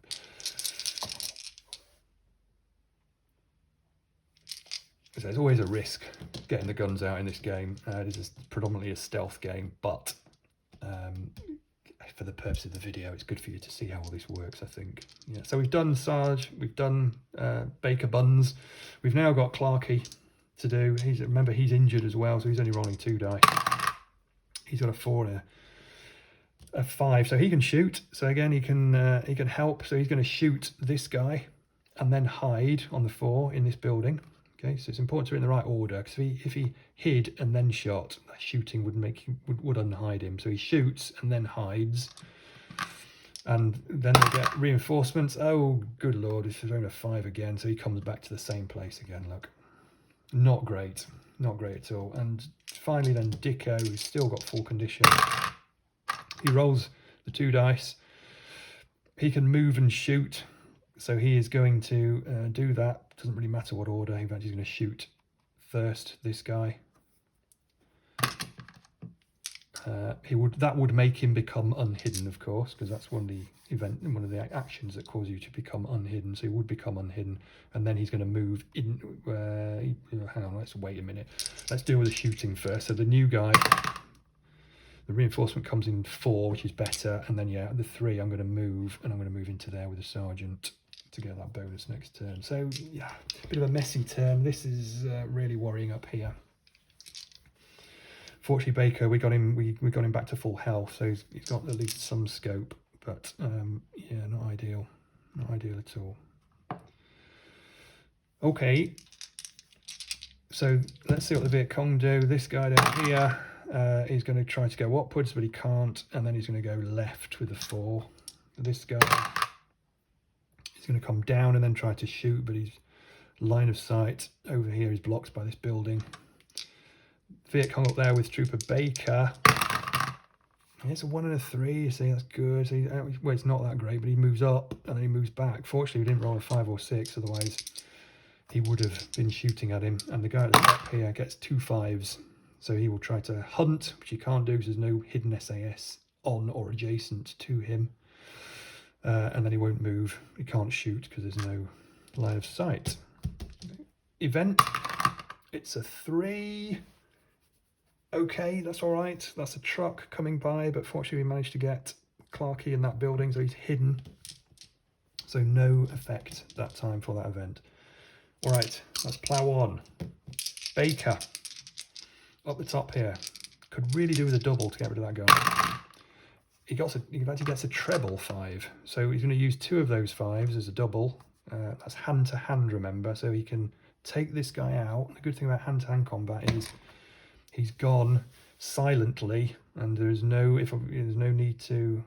So there's always a risk getting the guns out in this game. It is predominantly a stealth game, but for the purpose of the video, it's good for you to see how all this works, I think. Yeah, so we've done Sarge, we've done Baker Buns. We've now got Clarky to do. Remember, he's injured as well, so he's only rolling 2 die. He's got a 4 and a 5, so he can shoot. So again, he can help. So he's going to shoot this guy and then hide on the 4 in this building. Okay, so it's important to be in the right order, because if he hid and then shot, shooting would unhide him. So he shoots and then hides, and then they get reinforcements. Oh, good lord, he's thrown a 5 again, so he comes back to the same place again. Look, not great, not great at all. And finally, then Dicko, who's still got full condition. He rolls the 2 dice. He can move and shoot, so he is going to do that. Doesn't really matter what order. In fact, he's going to shoot first this guy. That would make him become unhidden, of course, because that's one of the actions that cause you to become unhidden. So he would become unhidden, and then he's going to move in. Hang on, let's wait a minute. Let's deal with the shooting first. So the new guy, the reinforcement comes in 4, which is better, and then yeah, the 3 I'm going to move, and I'm going to move into there with the sergeant to get that bonus next turn. So yeah, a bit of a messy turn. This is really worrying up here. Fortunately, Baker, we got him back to full health, so he's got at least some scope. But yeah, not ideal at all. Okay, so let's see what the Viet Cong do. This guy down here, he's going to try to go upwards, but he can't, and then he's going to go left with the 4. This guy, he's going to come down and then try to shoot, but his line of sight over here is blocked by this building. Viet Cong up there with Trooper Baker. It's a 1 and a 3, you see, that's good. So well, it's not that great, but he moves up and then he moves back. Fortunately, we didn't roll a 5 or 6, otherwise he would have been shooting at him. And the guy at the top here gets 2 5s, so he will try to hunt, which he can't do because there's no hidden SAS on or adjacent to him. And then he won't move. He can't shoot because there's no line of sight. Event, it's a 3. Okay, that's all right. That's a truck coming by, but fortunately we managed to get Clarky in that building, so he's hidden. So no effect that time for that event. All right, let's plow on. Baker, up the top here. Could really do with a double to get rid of that guy. He gets a treble 5, so he's going to use 2 of those 5s as a double. That's hand-to-hand, remember, so he can take this guy out. The good thing about hand-to-hand combat is he's gone silently, and there's no need to.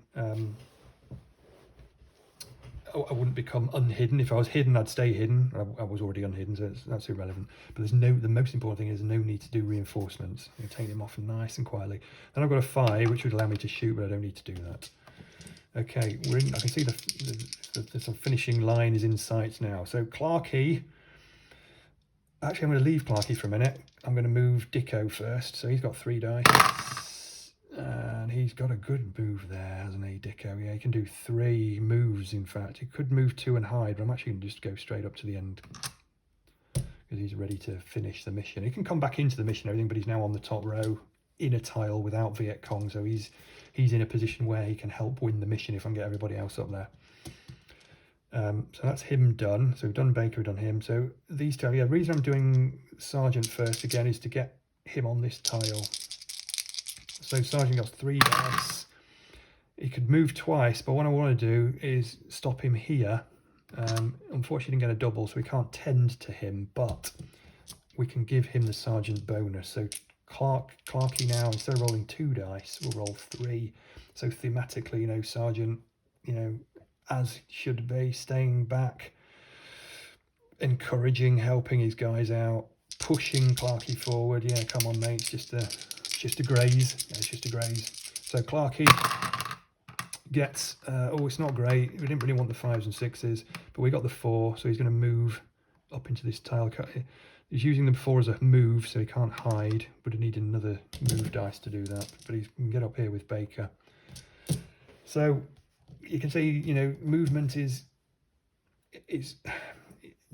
I wouldn't become unhidden. If I was hidden, I'd stay hidden. I was already unhidden, so that's irrelevant. But the most important thing is no need to do reinforcements. I'm taking him off nice and quietly. Then I've got a 5, which would allow me to shoot, but I don't need to do that. Okay, I can see the finishing line is in sight now. So Clarky. Actually, I'm going to leave Clarky for a minute. I'm going to move Dicko first. So he's got 3 dice. And he's got a good move there, hasn't he, Dicko? Yeah, he can do 3 moves, in fact. He could move 2 and hide, but I'm actually going to just go straight up to the end, because he's ready to finish the mission. He can come back into the mission and everything, but he's now on the top row in a tile without Viet Cong. So he's in a position where he can help win the mission if I can get everybody else up there. So that's him done. So we've done Baker, we've done him. So these 2, yeah, the reason I'm doing Sergeant first again is to get him on this tile. So Sergeant got 3 dice. He could move twice, but what I want to do is stop him here. Unfortunately, he didn't get a double, so we can't tend to him, but we can give him the Sergeant bonus. So Clarky now, instead of rolling 2 dice, we'll roll 3. So thematically, Sergeant, as should be, staying back, encouraging, helping his guys out, pushing Clarky forward. Yeah, come on, mate, it's just a graze. Yeah, it's just a graze. So Clarky gets, it's not great. We didn't really want the 5s and 6s, but we got the 4, so he's going to move up into this tile. He's using the 4 as a move, so he can't hide, but he needs another move dice to do that. But he can get up here with Baker. So you can see, movement is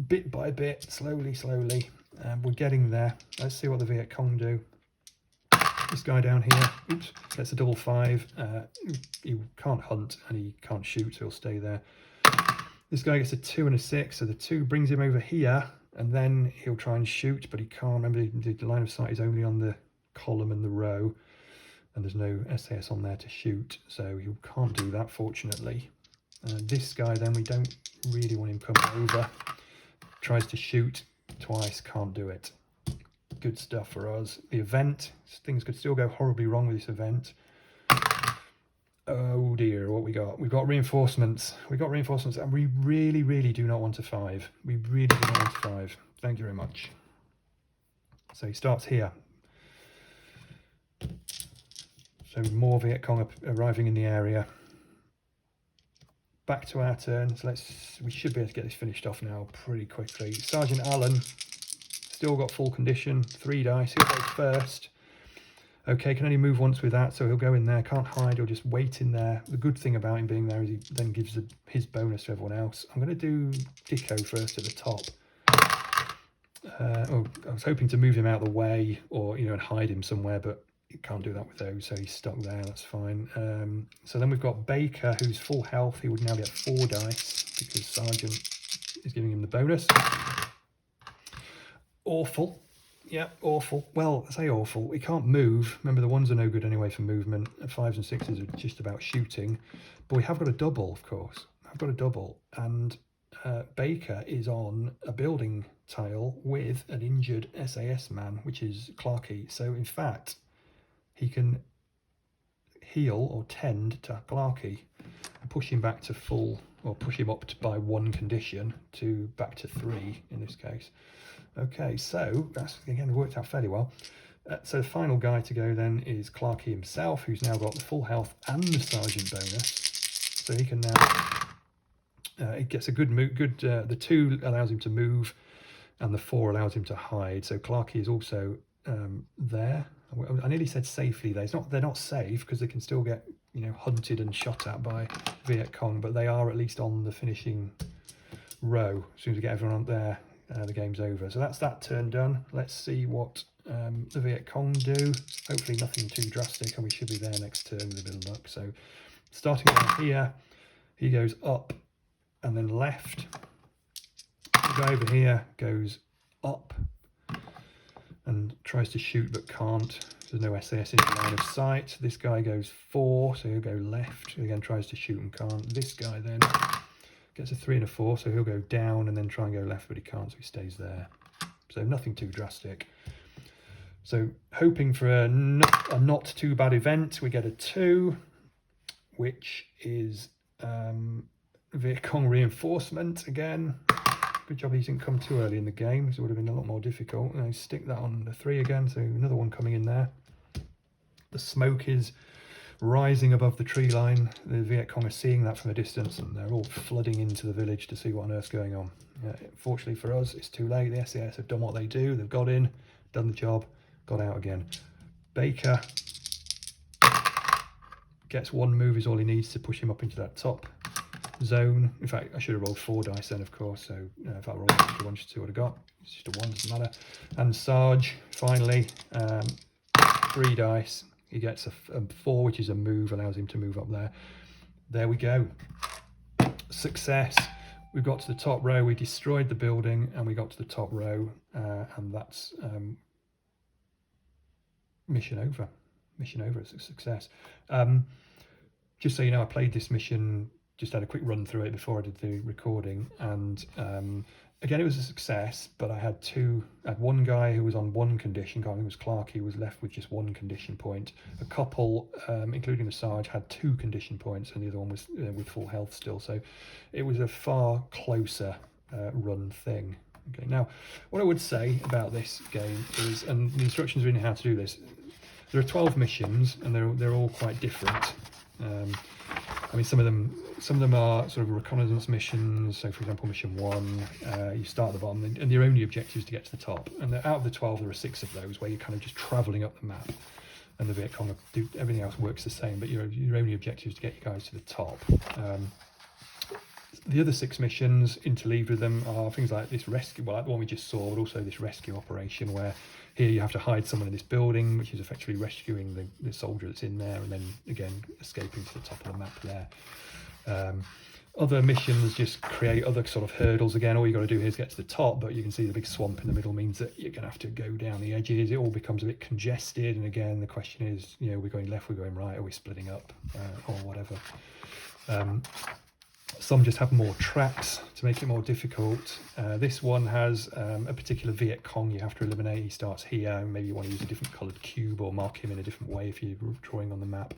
bit by bit, slowly. We're getting there. Let's see what the Viet Cong do. This guy down here, oops, gets a double 5. He can't hunt and he can't shoot, so he'll stay there. This guy gets a 2 and a 6, so the 2 brings him over here, and then he'll try and shoot, but he can't. Remember, the line of sight is only on the column and the row, and there's no SAS on there to shoot, so he can't do that, fortunately. This guy, then, we don't really want him coming over. Tries to shoot twice, can't do it. Good stuff for us. The event, things could still go horribly wrong with this event. Oh dear, what we got? We've got reinforcements. We've got reinforcements, and we really, really do not want a 5. We really do not want a 5. Thank you very much. So he starts here. So more Viet Cong arriving in the area. Back to our turn. So we should be able to get this finished off now pretty quickly. Sergeant Allen, still got full condition, 3 dice. He'll go first. Okay, can only move once with that, so he'll go in there, can't hide, he'll just wait in there. The good thing about him being there is he then gives his bonus to everyone else. I'm going to do Dicko first at the top. I was hoping to move him out of the way, or, you know, and hide him somewhere, but you can't do that with those, so he's stuck there, that's fine. So then we've got Baker, who's full health. He would now get 4 dice, because Sergeant is giving him the bonus. Awful. Yeah, awful. Well, I say awful. We can't move. Remember, the 1s are no good anyway for movement. 5s and 6s are just about shooting. But we have got a double, of course. I've got a double. And Baker is on a building tile with an injured SAS man, which is Clarkey. So, in fact, he can heal or tend to Clarkey and push him back to full, or push him up by 1 condition to back to 3 in this case. Okay, so that's, again, worked out fairly well. So the final guy to go then is Clarkey himself, who's now got the full health and the sergeant bonus. So he can now, he gets a good move. The 2 allows him to move, and the 4 allows him to hide. So Clarkey is also there. I nearly said safely there. They're not safe, because they can still get, you know, hunted and shot at by Viet Cong, but they are at least on the finishing row. As soon as we get everyone on there, the game's over. So that's that turn done. Let's see what the Viet Cong do. Hopefully nothing too drastic, and we should be there next turn with a bit of luck. So starting down here, he goes up and then left. The guy over here goes up and tries to shoot but can't. There's no SAS in the line of sight. This guy goes 4, so he'll go left. Again, tries to shoot and can't. This guy then gets a 3 and a 4, so he'll go down and then try and go left, but he can't, so he stays there. So nothing too drastic. So hoping for a not too bad event, we get a 2, which is Viet Cong reinforcement again. Good job he didn't come too early in the game, so it would have been a lot more difficult. And I stick that on the 3 again, so another one coming in there. The smoke is rising above the tree line. The Viet Cong are seeing that from a distance, and they're all flooding into the village to see what on earth's going on. Fortunately for us, it's too late. The SAS have done what they do. They've got in, done the job, got out again. Baker gets 1 move is all he needs to push him up into that top zone. In fact, I should have rolled 4 dice then, of course. So if I rolled extra 1, just see what I got. It's just a 1, doesn't matter. And Sarge, finally, 3 dice. He gets a 4, which is a move, allows him to move up there. There we go. Success. We've got to the top row. We destroyed the building, and we got to the top row, and that's mission over. Mission over. It's a success. Just so you know, I played this mission, just had a quick run through it before I did the recording, and again, it was a success, but I had 1 guy who was on 1 condition. I think it was Clark. He was left with just 1 condition point. A couple, including the Sarge, had 2 condition points, and the other one was with full health still. So it was a far closer run thing. Okay, now what I would say about this game is, and the instructions really how to do this. There are 12 missions, and they're all quite different. I mean, some of them are sort of reconnaissance missions. So, for example, mission 1, you start at the bottom, and your only objective is to get to the top. And out of the 12, there are 6 of those where you're kind of just travelling up the map. And the Viet Cong do everything else works the same, but your only objective is to get you guys to the top. The other 6 missions interleaved with them are things like this rescue, well, like the one we just saw, but also this rescue operation where here you have to hide someone in this building, which is effectively rescuing the soldier that's in there, and then again escaping to the top of the map there. Other missions just create other sort of hurdles. Again, all you got to do here is get to the top, but you can see the big swamp in the middle means that you're going to have to go down the edges. It all becomes a bit congested, and again the question is, you know, we're going left, we're going right, are we splitting up, or whatever. Some just have more tracks to make it more difficult. This one has a particular Viet Cong you have to eliminate. He starts here, and maybe you want to use a different coloured cube or mark him in a different way if you're drawing on the map.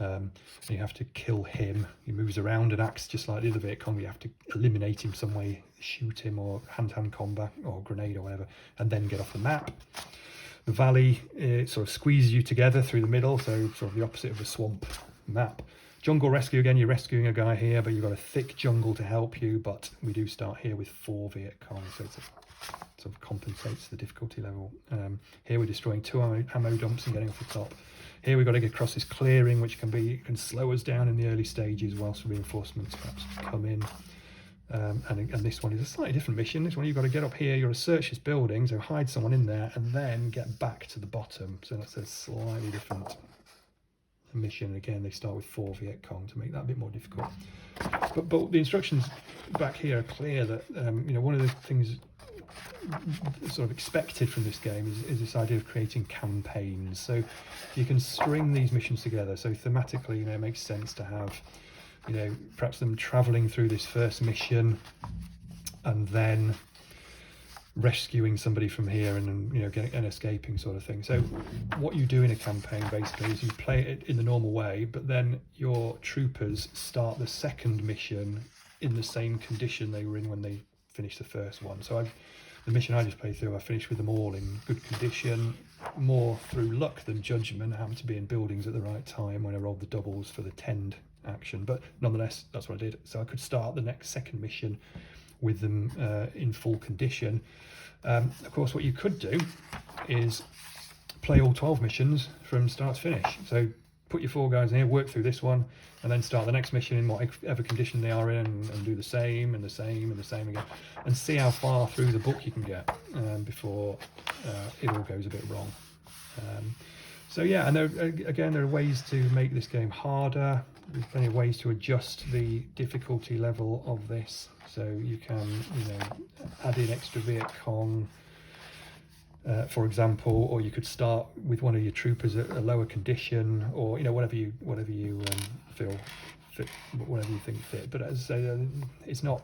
And you have to kill him. He moves around and acts just like the other Viet Cong. You have to eliminate him some way, shoot him, or hand-to-hand combat or grenade or whatever, and then get off the map. The valley, it sort of squeezes you together through the middle, so sort of the opposite of the swamp map. Jungle rescue, again, you're rescuing a guy here, but you've got a thick jungle to help you, but we do start here with 4 Viet Cong, so it sort of compensates the difficulty level. Here we're destroying 2 ammo dumps and getting off the top. Here we've got to get across this clearing, which can slow us down in the early stages whilst reinforcements perhaps come in. And this one is a slightly different mission. This one you've got to get up here, you've got to search this building, so hide someone in there, and then get back to the bottom. So that's a slightly different mission. Again, they start with 4 Viet Cong to make that a bit more difficult. But the instructions back here are clear that you know, one of the things sort of expected from this game is this idea of creating campaigns. So you can string these missions together. So thematically, you know, it makes sense to have, you know, perhaps them traveling through this first mission and then rescuing somebody from here and, you know, getting and escaping sort of thing. So what you do in a campaign basically is you play it in the normal way, but then your troopers start the second mission in the same condition they were in when they finished the first one. So the mission I just played through, I finished with them all in good condition, more through luck than judgment. I happened to be in buildings at the right time when I rolled the doubles for the tend action, but nonetheless that's what I did. So I could start the second mission with them in full condition. Of course, what you could do is play all 12 missions from start to finish. So put your 4 guys in here, work through this one, and then start the next mission in whatever condition they are in, and do the same and the same and the same again, and see how far through the book you can get before it all goes a bit wrong. So yeah, and there are ways to make this game harder. There's plenty of ways to adjust the difficulty level of this. So you can, you know, add in extra Viet Cong, for example, or you could start with one of your troopers at a lower condition, or, you know, whatever you feel fit, whatever you think fit. But as I say, it's not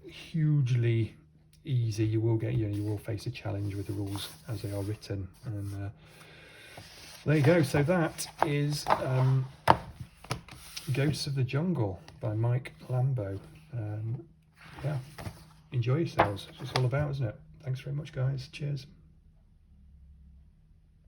hugely easy. You will get, you know, you will face a challenge with the rules as they are written. And there you go. So that is Ghosts of the Jungle by Mike Lambo. Yeah, enjoy yourselves. It's what it's all about, isn't it? Thanks very much, guys. Cheers.